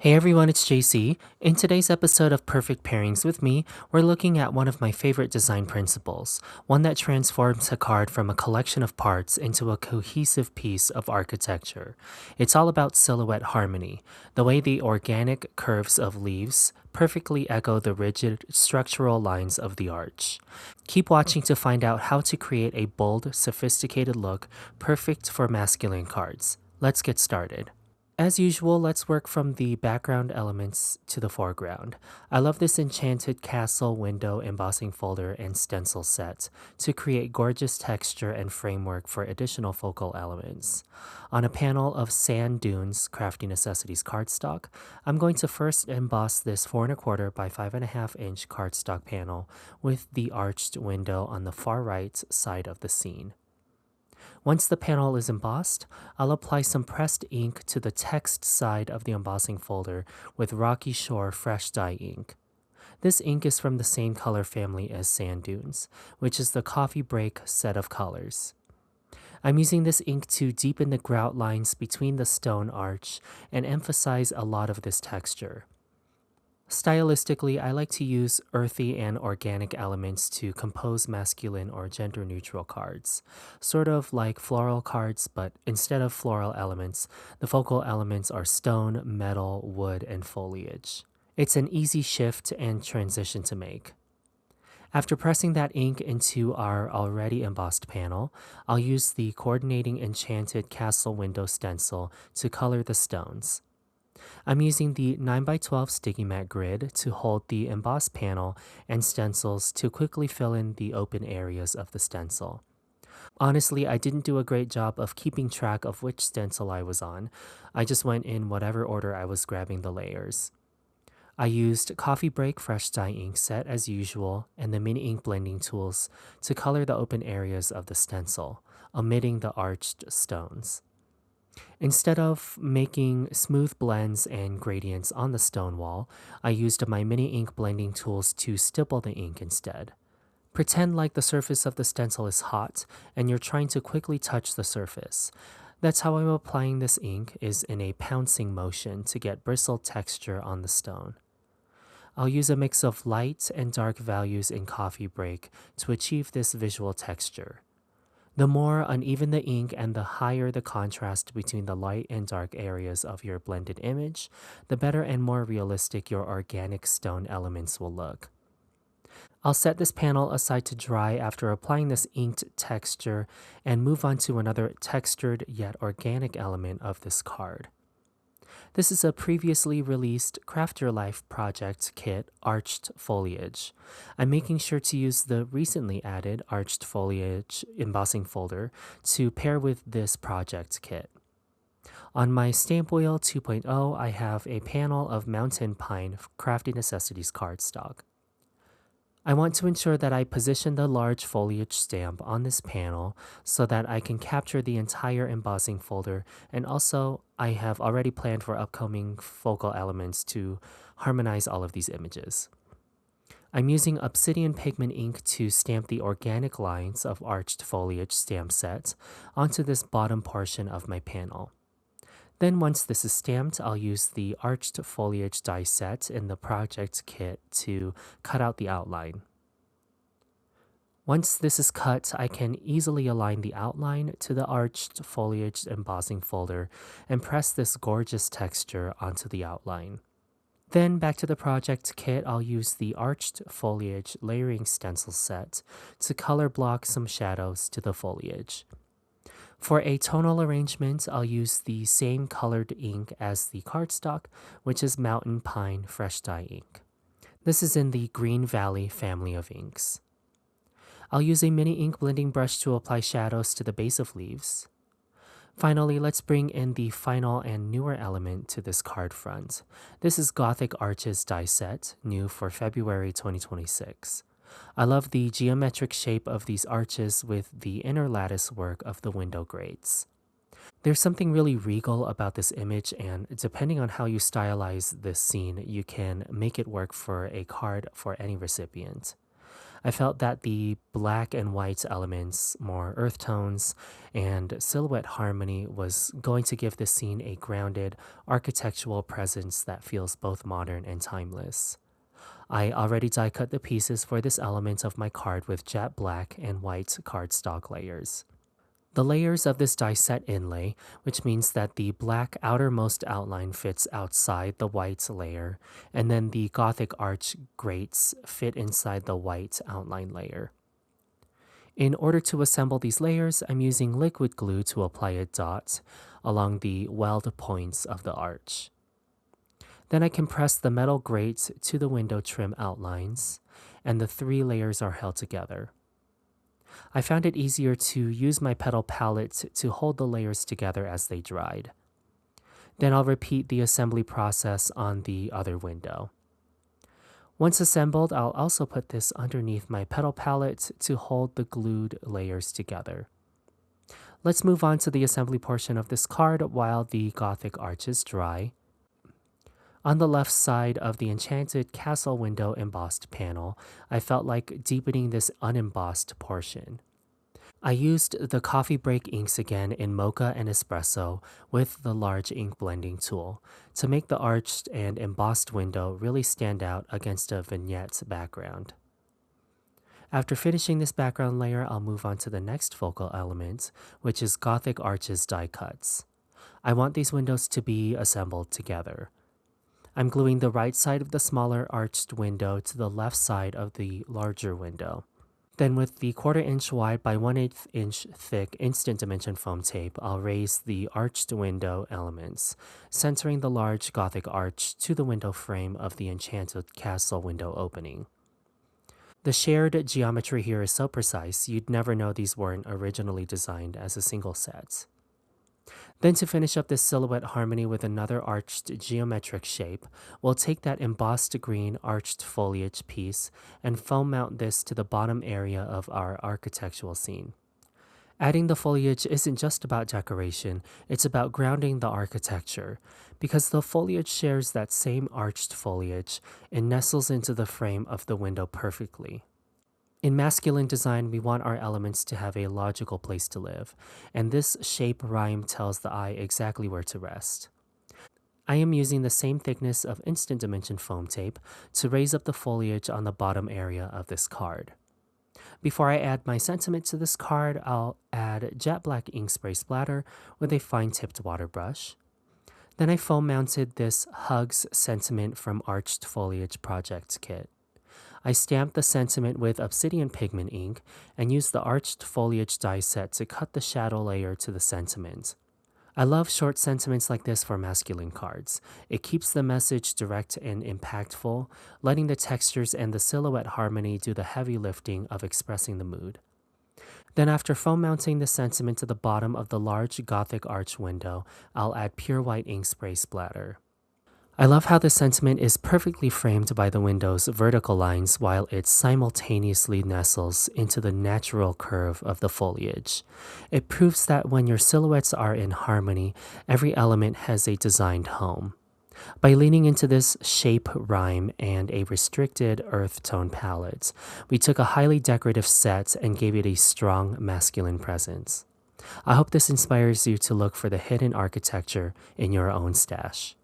Hey everyone, it's Jaycee. In today's episode of Perfect Pairings with me, we're looking at one of my favorite design principles, one that transforms a card from a collection of parts into a cohesive piece of architecture. It's all about silhouette harmony, the way the organic curves of leaves perfectly echo the rigid structural lines of the arch. Keep watching to find out how to create a bold, sophisticated look perfect for masculine cards. Let's get started. As usual, let's work from the background elements to the foreground. I love this Enchanted castle window embossing folder and stencil set to create gorgeous texture and framework for additional focal elements. On a panel of sand dunes Crafty Necessities cardstock, I'm going to first emboss this 4¼ by 5½ inch cardstock panel with the arched window on the far right side of the scene. Once the panel is embossed, I'll apply some pressed ink to the text side of the embossing folder with Rocky Shore Fresh Dye ink. This ink is from the same color family as Sand Dunes, which is the coffee break set of colors. I'm using this ink to deepen the grout lines between the stone arch and emphasize a lot of this texture. Stylistically, I like to use earthy and organic elements to compose masculine or gender-neutral cards. Sort of like floral cards, but instead of floral elements, the focal elements are stone, metal, wood, and foliage. It's an easy shift and transition to make. After pressing that ink into our already embossed panel, I'll use the coordinating Enchanted castle window stencil to color the stones. I'm using the 9x12 sticky mat grid to hold the embossed panel and stencils to quickly fill in the open areas of the stencil. Honestly, I didn't do a great job of keeping track of which stencil I was on. I just went in whatever order I was grabbing the layers. I used Coffee Break Fresh Dye ink set as usual and the mini ink blending tools to color the open areas of the stencil, omitting the arched stones. Instead of making smooth blends and gradients on the stone wall, I used my mini ink blending tools to stipple the ink instead. Pretend like the surface of the stencil is hot and you're trying to quickly touch the surface. That's how I'm applying this ink, is in a pouncing motion to get bristled texture on the stone. I'll use a mix of light and dark values in Coffee Break to achieve this visual texture. The more uneven the ink and the higher the contrast between the light and dark areas of your blended image, the better and more realistic your organic stone elements will look. I'll set this panel aside to dry after applying this inked texture and move on to another textured yet organic element of this card. This is a previously released Craft Your Life project kit, Arched Foliage. I'm making sure to use the recently added Arched Foliage embossing folder to pair with this project kit. On my Stampwheel 2.0, I have a panel of Mountain Pine Crafty Necessities cardstock. I want to ensure that I position the large foliage stamp on this panel so that I can capture the entire embossing folder, and also I have already planned for upcoming focal elements to harmonize all of these images. I'm using Obsidian Pigment Ink to stamp the organic lines of Arched Foliage stamp set onto this bottom portion of my panel. Then once this is stamped, I'll use the Arched Foliage Die Set in the project kit to cut out the outline. Once this is cut, I can easily align the outline to the Arched Foliage embossing folder and press this gorgeous texture onto the outline. Then back to the project kit, I'll use the Arched Foliage layering stencil set to color block some shadows to the foliage. For a tonal arrangement, I'll use the same colored ink as the cardstock, which is Mountain Pine Fresh Dye ink. This is in the Green Valley family of inks. I'll use a mini ink blending brush to apply shadows to the base of leaves. Finally, let's bring in the final and newer element to this card front. This is Gothic Arches Die Set, new for February 2026. I love the geometric shape of these arches with the inner lattice work of the window grates. There's something really regal about this image, and depending on how you stylize this scene, you can make it work for a card for any recipient. I felt that the black and white elements, more earth tones, and silhouette harmony was going to give this scene a grounded, architectural presence that feels both modern and timeless. I already die cut the pieces for this element of my card with jet black and white cardstock layers. The layers of this die set inlay, which means that the black outermost outline fits outside the white layer, and then the Gothic arch grates fit inside the white outline layer. In order to assemble these layers, I'm using liquid glue to apply a dot along the weld points of the arch. Then I compress the metal grate to the window trim outlines, and the 3 layers are held together. I found it easier to use my petal palette to hold the layers together as they dried. Then I'll repeat the assembly process on the other window. Once assembled, I'll also put this underneath my petal palette to hold the glued layers together. Let's move on to the assembly portion of this card while the Gothic arches dry. On the left side of the Enchanted Castle window embossed panel, I felt like deepening this unembossed portion. I used the coffee break inks again in Mocha and Espresso with the large ink blending tool to make the arched and embossed window really stand out against a vignette background. After finishing this background layer, I'll move on to the next focal element, which is Gothic Arches Die Cuts. I want these windows to be assembled together. I'm gluing the right side of the smaller arched window to the left side of the larger window. Then with the 1/4 inch wide by 1/8 inch thick instant dimension foam tape, I'll raise the arched window elements, centering the large Gothic arch to the window frame of the Enchanted Castle window opening. The shared geometry here is so precise, you'd never know these weren't originally designed as a single set. Then to finish up this silhouette harmony with another arched geometric shape, we'll take that embossed green arched foliage piece and foam mount this to the bottom area of our architectural scene. Adding the foliage isn't just about decoration, it's about grounding the architecture. Because the foliage shares that same arched foliage, it nestles into the frame of the window perfectly. In masculine design, we want our elements to have a logical place to live, and this shape rhyme tells the eye exactly where to rest. I am using the same thickness of instant dimension foam tape to raise up the foliage on the bottom area of this card. Before I add my sentiment to this card, I'll add jet black ink spray splatter with a fine-tipped water brush. Then I foam mounted this Hugs sentiment from Arched Foliage Project kit. I stamped the sentiment with Obsidian Pigment Ink and used the Arched Foliage die set to cut the shadow layer to the sentiment. I love short sentiments like this for masculine cards. It keeps the message direct and impactful, letting the textures and the silhouette harmony do the heavy lifting of expressing the mood. Then after foam mounting the sentiment to the bottom of the large Gothic arch window, I'll add pure white ink spray splatter. I love how the sentiment is perfectly framed by the window's vertical lines while it simultaneously nestles into the natural curve of the foliage. It proves that when your silhouettes are in harmony, every element has a designed home. By leaning into this shape rhyme and a restricted earth tone palette, we took a highly decorative set and gave it a strong masculine presence. I hope this inspires you to look for the hidden architecture in your own stash.